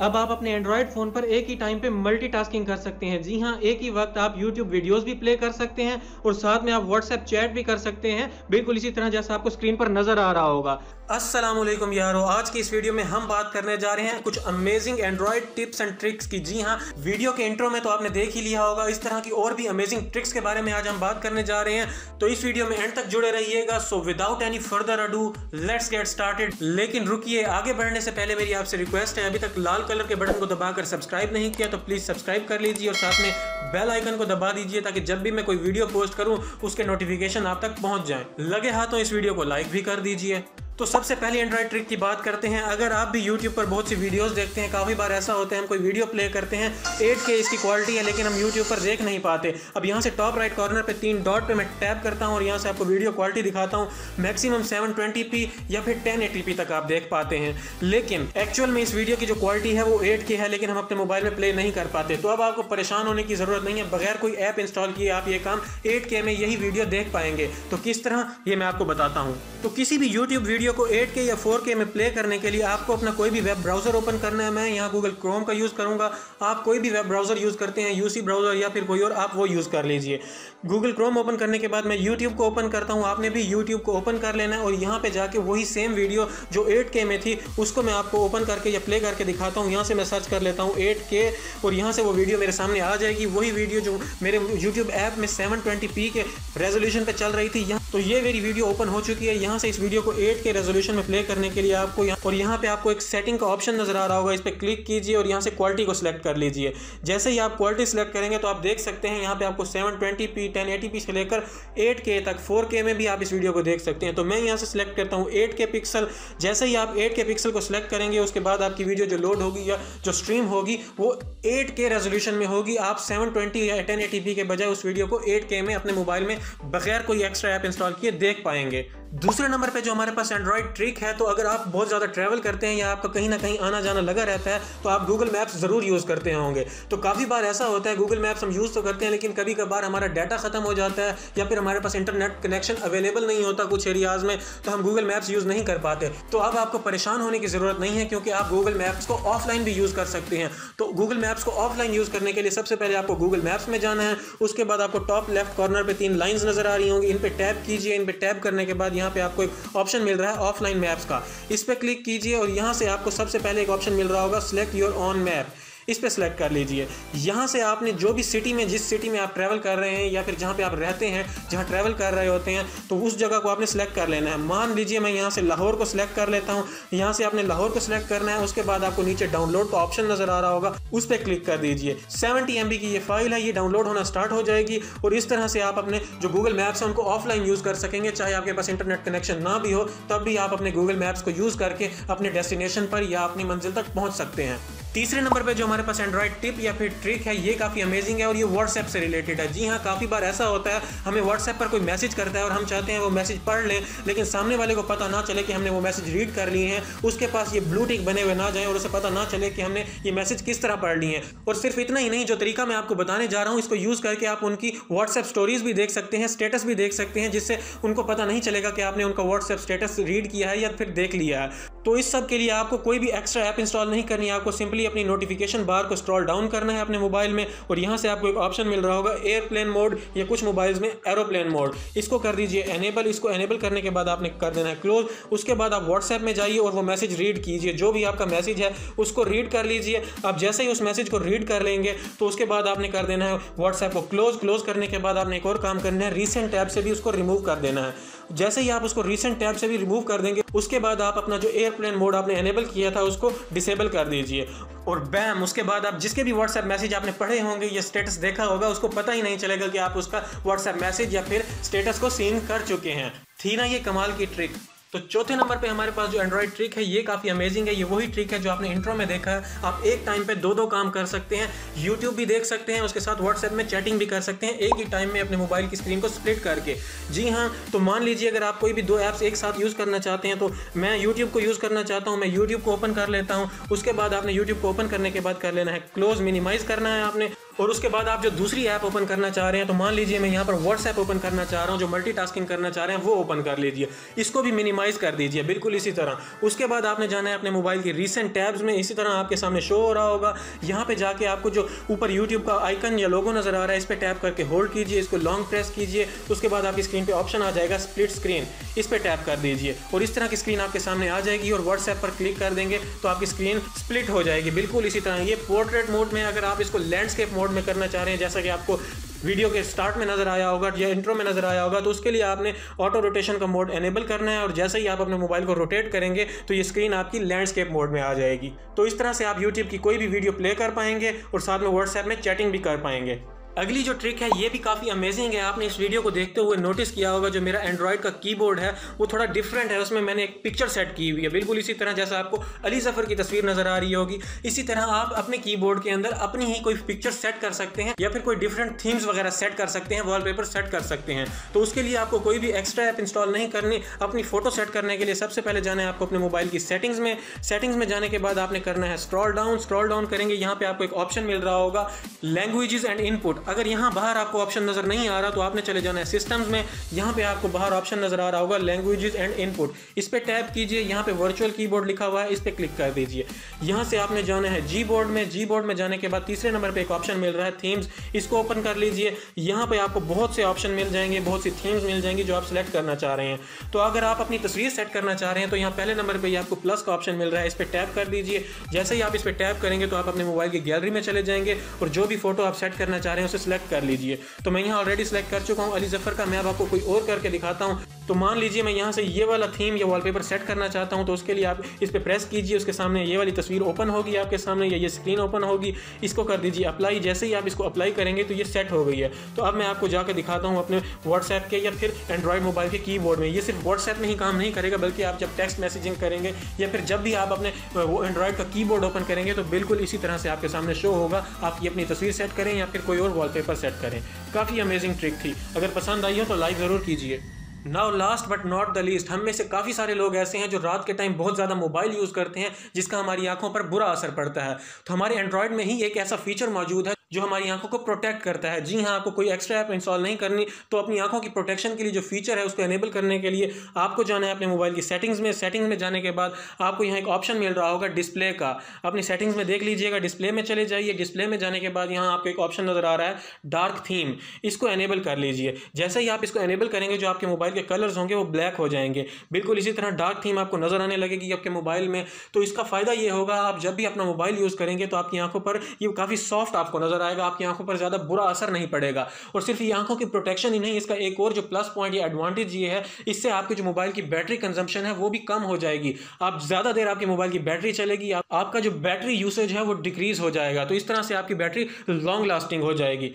अब आप अपने एंड्रॉयड फ़ोन पर एक ही टाइम पे मल्टीटास्किंग कर सकते हैं। जी हाँ, एक ही वक़्त आप यूट्यूब वीडियोज़ भी प्ले कर सकते हैं और साथ में आप व्हाट्सएप चैट भी कर सकते हैं, बिल्कुल इसी तरह जैसा आपको स्क्रीन पर नज़र आ रहा होगा। अस्सलाम वालेकुम यारो, आज की इस वीडियो में हम बात करने जा रहे हैं कुछ amazing Android tips and tricks की। जी हाँ, वीडियो के इंट्रो में तो आपने देख ही लिया होगा, इस तरह की और भी अमेजिंग ट्रिक्स के बारे में आज हम बात करने जा रहे हैं। तो इस वीडियो में एंड तक जुड़े रहिएगा। So without any further ado let's get started. लेकिन रुकिए, आगे बढ़ने से पहले मेरी आपसे रिक्वेस्ट है, अभी तक लाल कलर के बटन को दबाकर सब्सक्राइब नहीं किया तो प्लीज सब्सक्राइब कर लीजिए और साथ में बेल आइकन को दबा दीजिए ताकि जब भी मैं कोई वीडियो पोस्ट करूं उसके नोटिफिकेशन आप तक पहुंच जाएं। लगे हाथों इस वीडियो को लाइक भी कर दीजिए। तो सबसे पहले एंड्रॉइड ट्रिक की बात करते हैं। अगर आप भी YouTube पर बहुत सी वीडियोस देखते हैं, काफ़ी बार ऐसा होता है हम कोई वीडियो प्ले करते हैं, 8K इसकी क्वालिटी है लेकिन हम YouTube पर देख नहीं पाते। अब यहाँ से टॉप राइट कॉर्नर पे 3 डॉट पे मैं टैप करता हूँ और यहाँ से आपको वीडियो क्वालिटी दिखाता हूँ। मैक्सिमम 720p या फिर 1080p तक आप देख पाते हैं, लेकिन एक्चुअल में इस वीडियो की जो क्वालिटी है वो 8K है, लेकिन हम अपने मोबाइल में प्ले नहीं कर पाते। तो अब आपको परेशान होने की ज़रूरत नहीं है, बगैर कोई ऐप इंस्टॉल किए आप ये काम 8K में यही वीडियो देख पाएंगे। तो किस तरह, ये मैं आपको बताता हूँ। तो किसी भी YouTube वीडियो को 8K या 4K में प्ले करने के लिए आपको अपना कोई भी वेब ब्राउजर ओपन करना है। मैं यहाँ गूगल क्रोम का यूज़ करूँगा, आप कोई भी वेब ब्राउजर यूज़ करते हैं, यूसी ब्राउजर या फिर कोई और, आप वो यूज़ कर लीजिए। गूगल क्रोम ओपन करने के बाद मैं यूट्यूब को ओपन करता हूँ, आपने भी यूट्यूब को ओपन कर लेना है और यहाँ पे जाके वही सेम वीडियो जो 8K में थी उसको मैं आपको ओपन करके या प्ले करके दिखाता हूँ। यहाँ से मैं सर्च कर लेता हूँ 8K और यहाँ से वो वीडियो मेरे सामने आ जाएगी, वही वीडियो जो मेरे यूट्यूब ऐप में 720p के रेजोल्यूशन पे चल रही थी। यहाँ तो ये मेरी वीडियो ओपन हो चुकी है। यहाँ से इस वीडियो को 8K रेजोल्यूशन में प्ले करने के लिए आपको यहाँ पे आपको एक सेटिंग का ऑप्शन नजर आ रहा होगा, इस पर क्लिक कीजिए और यहाँ से क्वालिटी को सिलेक्ट कर लीजिए। जैसे ही आप क्वालिटी सिलेक्ट करेंगे तो आप देख सकते हैं यहाँ पे आपको 720p 1080p से लेकर 8K तक 4K में भी आप इस वीडियो को देख सकते हैं। तो मैं यहाँ से सिलेक्ट करता हूँ 8K पिक्सल। जैसे ही आप 8K पिक्सल को सिलेक्ट करेंगे उसके बाद आपकी वीडियो जो लोड होगी या जो स्ट्रीम होगी वो 8K रेजोल्यूशन में होगी। आप 720 या 1080p के बजाय उस वीडियो को 8K में अपने मोबाइल में बगैर कोई एक्स्ट्रा ऐप इंस्टॉल किए देख पाएंगे। दूसरे नंबर पे जो हमारे पास एंड्रॉइड ट्रिक है, तो अगर आप बहुत ज़्यादा ट्रैवल करते हैं या आपका कहीं ना कहीं आना जाना लगा रहता है तो आप गूगल मैप्स ज़रूर यूज़ करते होंगे। तो काफ़ी बार ऐसा होता है गूगल मैप्स हम यूज़ तो करते हैं लेकिन कभी कभार हमारा डाटा ख़त्म हो जाता है या फिर हमारे पास इंटरनेट कनेक्शन अवेलेबल नहीं होता कुछ एरियाज़ में, तो हम गूगल मैप्स यूज़ नहीं कर पाते। तो अब आपको परेशान होने की ज़रूरत नहीं है क्योंकि आप गूगल मैप्स को ऑफलाइन भी यूज़ कर सकते हैं। तो गूगल मैप्स को ऑफलाइन यूज़ करने के लिए सबसे पहले आपको गूगल मैप्स में जाना है। उसके बाद आपको टॉप लेफ्ट कॉर्नर पर 3 लाइन्स नज़र आ रही होंगी, इन पर टैप कीजिए। इन पर टैप करने के बाद यहाँ पे आपको एक ऑप्शन मिल रहा है ऑफलाइन मैप्स का, इस पे क्लिक कीजिए और यहाँ से आपको सबसे पहले एक ऑप्शन मिल रहा होगा सिलेक्ट योर ऑन मैप, इस पे सेलेक्ट कर लीजिए। यहाँ से आपने जो भी सिटी में, जिस सिटी में आप ट्रैवल कर रहे हैं या फिर जहाँ पे आप रहते हैं, जहाँ ट्रैवल कर रहे होते हैं, तो उस जगह को आपने सेलेक्ट कर लेना है। मान लीजिए मैं यहाँ से लाहौर को सिलेक्ट कर लेता हूँ, यहाँ से आपने लाहौर को सिलेक्ट करना है। उसके बाद आपको नीचे डाउनलोड का ऑप्शन नजर आ रहा होगा, उस पर क्लिक कर दीजिए। 70 MB की ये फाइल है, ये डाउनलोड होना स्टार्ट हो जाएगी और इस तरह से आप अपने जो गूगल मैप्स हैं उनको ऑफलाइन यूज़ कर सकेंगे। चाहे आपके पास इंटरनेट कनेक्शन ना भी हो तब भी आप अपने गूगल मैप्स को यूज़ करके अपने डेस्टिनेशन पर या अपनी मंजिल तक पहुँच सकते हैं। तीसरे नंबर पे जो हमारे पास एंड्रॉइड टिप या फिर ट्रिक है, ये काफ़ी अमेजिंग है और ये व्हाट्सएप से रिलेटेड है। जी हाँ, काफ़ी बार ऐसा होता है हमें व्हाट्सएप पर कोई मैसेज करता है और हम चाहते हैं वो मैसेज पढ़ लें, लेकिन सामने वाले को पता ना चले कि हमने वो मैसेज रीड कर लिए हैं, उसके पास ये ब्लू टिक बने हुए ना जाए और उसे पता ना चले कि हमने ये मैसेज किस तरह पढ़ लिए हैं। और सिर्फ इतना ही नहीं, जो तरीका मैं आपको बताने जा रहा हूँ इसको यूज़ करके आप उनकी व्हाट्सएप स्टोरीज भी देख सकते हैं, स्टेटस भी देख सकते हैं, जिससे उनको पता नहीं चलेगा कि आपने उनका व्हाट्सएप स्टेटस रीड किया है या फिर देख लिया है। तो इस सब के लिए आपको कोई भी एक्स्ट्रा ऐप इंस्टॉल नहीं करनी है, आपको सिंपली अपनी नोटिफिकेशन बार को स्क्रॉल डाउन करना है अपने मोबाइल में और यहाँ से आपको एक ऑप्शन मिल रहा होगा एयरप्लेन मोड या कुछ मोबाइल्स में एरोप्लेन मोड, इसको कर दीजिए एनेबल। इसको एनेबल करने के बाद आपने कर देना है क्लोज। उसके बाद आप व्हाट्सएप में जाइए और वो मैसेज रीड कीजिए, जो भी आपका मैसेज है उसको रीड कर लीजिए। आप जैसे ही उस मैसेज को रीड कर लेंगे तो उसके बाद आपने कर देना है व्हाट्सएप को क्लोज। क्लोज करने के बाद आपने एक और काम करना है, रीसेंट टैब से भी उसको रिमूव कर देना है। जैसे ही आप उसको रीसेंट टैब से भी रिमूव कर देंगे उसके बाद आप अपना जो एयरप्लेन मोड आपने एनेबल किया था उसको डिसेबल कर दीजिए और बैम, उसके बाद आप जिसके भी व्हाट्सएप मैसेज आपने पढ़े होंगे या स्टेटस देखा होगा उसको पता ही नहीं चलेगा कि आप उसका व्हाट्सएप मैसेज या फिर स्टेटस को सीन कर चुके हैं। थी ना ये कमाल की ट्रिक। तो चौथे नंबर पे हमारे पास जो एंड्रॉइड ट्रिक है ये काफ़ी अमेजिंग है। ये वही ट्रिक है जो आपने इंट्रो में देखा है। आप एक टाइम पे दो काम कर सकते हैं, यूट्यूब भी देख सकते हैं, उसके साथ व्हाट्सएप में चैटिंग भी कर सकते हैं एक ही टाइम में अपने मोबाइल की स्क्रीन को स्प्लिट करके। जी हाँ, तो मान लीजिए अगर आप कोई भी 2 ऐप्स एक साथ यूज़ करना चाहते हैं, तो मैं यूट्यूब को यूज़ करना चाहता हूँ, मैं यूट्यूब को ओपन कर लेता हूँ। उसके बाद आपने यूट्यूब को ओपन करने के बाद कर लेना है क्लोज, मिनिमाइज़ करना है आपने। और उसके बाद आप जो दूसरी ऐप ओपन करना चाह रहे हैं, तो मान लीजिए मैं यहाँ पर व्हाट्सएप ओपन करना चाह रहा हूँ, जो मल्टीटास्किंग करना चाह रहे हैं वो ओपन कर लीजिए, इसको भी मिनिमाइज कर दीजिए बिल्कुल इसी तरह। उसके बाद आपने जाना है अपने मोबाइल के रीसेंट टैब्स में, इसी तरह आपके सामने शो हो रहा होगा। यहाँ पे जाके आपको जो ऊपर यूट्यूब का आइकन या लोगो नजर आ रहा है, इस पर टैप करके होल्ड कीजिए, इसको लॉन्ग प्रेस कीजिए। उसके बाद आपकी स्क्रीन पे ऑप्शन आ जाएगा स्प्लिट स्क्रीन, इस पर टैप कर दीजिए और इस तरह की स्क्रीन आपके सामने आ जाएगी। और व्हाट्सएप पर क्लिक कर देंगे तो आपकी स्क्रीन स्प्लिट हो जाएगी बिल्कुल इसी तरह। ये पोर्ट्रेट मोड में, अगर आप इसको लैंडस्केप मोड में करना चाह रहे हैं, जैसा कि आपको वीडियो के स्टार्ट में नजर आया होगा या इंट्रो में नजर आया होगा, तो उसके लिए आपने ऑटो रोटेशन का मोड एनेबल करना है। और जैसे ही आप अपने मोबाइल को रोटेट करेंगे तो ये स्क्रीन आपकी लैंडस्केप मोड में आ जाएगी। तो इस तरह से आप यूट्यूब की कोई भी वीडियो प्ले कर पाएंगे और साथ में व्हाट्सएप में चैटिंग भी कर पाएंगे। अगली जो ट्रिक है ये भी काफ़ी अमेजिंग है। आपने इस वीडियो को देखते हुए नोटिस किया होगा, जो मेरा एंड्रॉयड का कीबोर्ड है वो थोड़ा डिफरेंट है, उसमें मैंने एक पिक्चर सेट की हुई है बिल्कुल इसी तरह जैसा आपको अली जफर की तस्वीर नजर आ रही होगी। इसी तरह आप अपने कीबोर्ड के अंदर अपनी ही कोई पिक्चर सेट कर सकते हैं या फिर कोई डिफरेंट थीम्स वगैरह सेट कर सकते हैं, वॉलपेपर सेट कर सकते हैं। तो उसके लिए आपको कोई भी एक्स्ट्रा ऐप इंस्टॉल नहीं करनी। अपनी फोटो सेट करने के लिए सबसे पहले जाना है आपको अपने मोबाइल की सेटिंग्स में। सेटिंग्स में जाने के बाद आपने करना है स्क्रॉल डाउन करेंगे, यहाँ पे आपको एक ऑप्शन मिल रहा होगा लैंग्वेजेस एंड इनपुट। अगर यहाँ बाहर आपको ऑप्शन नजर नहीं आ रहा तो आपने चले जाना है सिस्टम्स में। यहाँ पे आपको बाहर ऑप्शन नजर आ रहा होगा लैंग्वेजेस एंड इनपुट, इस पे टैप कीजिए। यहाँ पे वर्चुअल कीबोर्ड लिखा हुआ है, इस पे क्लिक कर दीजिए। यहाँ से आपने जाना है जी बोर्ड में। जी बोर्ड में जाने के बाद तीसरे नंबर पे एक ऑप्शन मिल रहा है थीम्स, इसको ओपन कर लीजिए। यहाँ पे आपको बहुत से ऑप्शन मिल जाएंगे, बहुत सी थीम्स मिल जाएंगी जो आप सिलेक्ट करना चाह रहे हैं। तो अगर आप अपनी तस्वीर सेट करना चाह रहे हैं तो यहाँ पहले नंबर पर आपको प्लस का ऑप्शन मिल रहा है, इस पर टैप कर दीजिए। जैसे ही आप इस पर टैप करेंगे तो आप अपने मोबाइल की गैलरी में चले जाएंगे और जो भी फोटो आप सेट करना चाह रहे हैं उसे सिलेक्ट कर लीजिए। तो मैं यहाँ ऑलरेडी सिलेक्ट कर चुका हूँ अली जफर का, मैं अब आपको कोई और करके दिखाता हूँ। तो मान लीजिए मैं यहाँ से ये वाला थीम या वॉलपेपर सेट करना चाहता हूँ, तो उसके लिए आप इस पर प्रेस कीजिए, उसके सामने ये वाली तस्वीर ओपन होगी आपके सामने, या ये स्क्रीन ओपन होगी। इसको कर दीजिए अप्लाई। जैसे ही आप इसको अप्लाई करेंगे तो ये सेट हो गई है। तो अब मैं आपको जाकर दिखाता हूँ अपने व्हाट्सएप के या फिर एंड्रॉयड मोबाइल के कीबोर्ड में। ये सिर्फ व्हाट्सएप में ही काम नहीं करेगा, बल्कि आप जब टेक्स्ट मैसेजिंग करेंगे या फिर जब भी आप अपने एंड्रॉयड का कीबोर्ड ओपन करेंगे तो बिल्कुल इसी तरह से आपके सामने शो होगा। आप ये अपनी तस्वीर सेट करें या फिर कोई और वॉलपेपर सेट करें। काफ़ी अमेजिंग ट्रिक थी। अगर पसंद आई हो तो लाइक ज़रूर कीजिए। Now last but not the least, हम में से काफ़ी सारे लोग ऐसे हैं जो रात के टाइम बहुत ज़्यादा मोबाइल यूज़ करते हैं, जिसका हमारी आंखों पर बुरा असर पड़ता है। तो हमारे एंड्रॉयड में ही एक ऐसा फीचर मौजूद है जो हमारी आंखों को प्रोटेक्ट करता है। जी हाँ, आपको कोई एक्स्ट्रा ऐप इंस्टॉल नहीं करनी। तो अपनी आंखों की प्रोटेक्शन के लिए जो फीचर है उसको एनेबल करने के लिए आपको जाना है अपने मोबाइल की सेटिंग्स में। सेटिंग्स में जाने के बाद आपको यहाँ एक ऑप्शन मिल रहा होगा डिस्प्ले का, अपनी सेटिंग्स में देख लीजिएगा, डिस्प्ले में चले जाइए। डिस्प्ले में जाने के बाद यहाँ आपको एक ऑप्शन नजर आ रहा है डार्क थीम, इसको एनेबल कर लीजिए। जैसे ही आप इसको एनेबल करेंगे जो आपके मोबाइल के कलर्स होंगे वो ब्लैक हो जाएंगे। बिल्कुल इसी तरह डार्क थीम आपको नजर आने लगेगी आपके मोबाइल में। तो इसका फायदा ये होगा, आप जब भी अपना मोबाइल यूज़ करेंगे तो आपकी आंखों पर ये काफ़ी सॉफ्ट आपको नजर आएगा, आपकी आंखों पर ज़्यादा बुरा असर नहीं पड़ेगा। और सिर्फ ये आंखों की प्रोटेक्शन ही नहीं, इसका एक और जो प्लस पॉइंट या एडवांटेज ये है, इससे आपके जो मोबाइल की बैटरी कंजम्पशन है वो भी कम हो जाएगी। आप ज़्यादा देर आपकी मोबाइल की बैटरी चलेगी, आपका जो बैटरी यूसेज है वो डिक्रीज हो जाएगा। तो इस तरह से आपकी बैटरी लॉन्ग लास्टिंग हो जाएगी।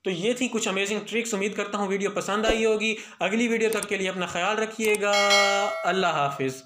तो ये थी कुछ अमेजिंग ट्रिक्स। उम्मीद करता हूँ वीडियो पसंद आई होगी। अगली वीडियो तक के लिए अपना ख्याल रखिएगा। अल्लाह हाफिज़।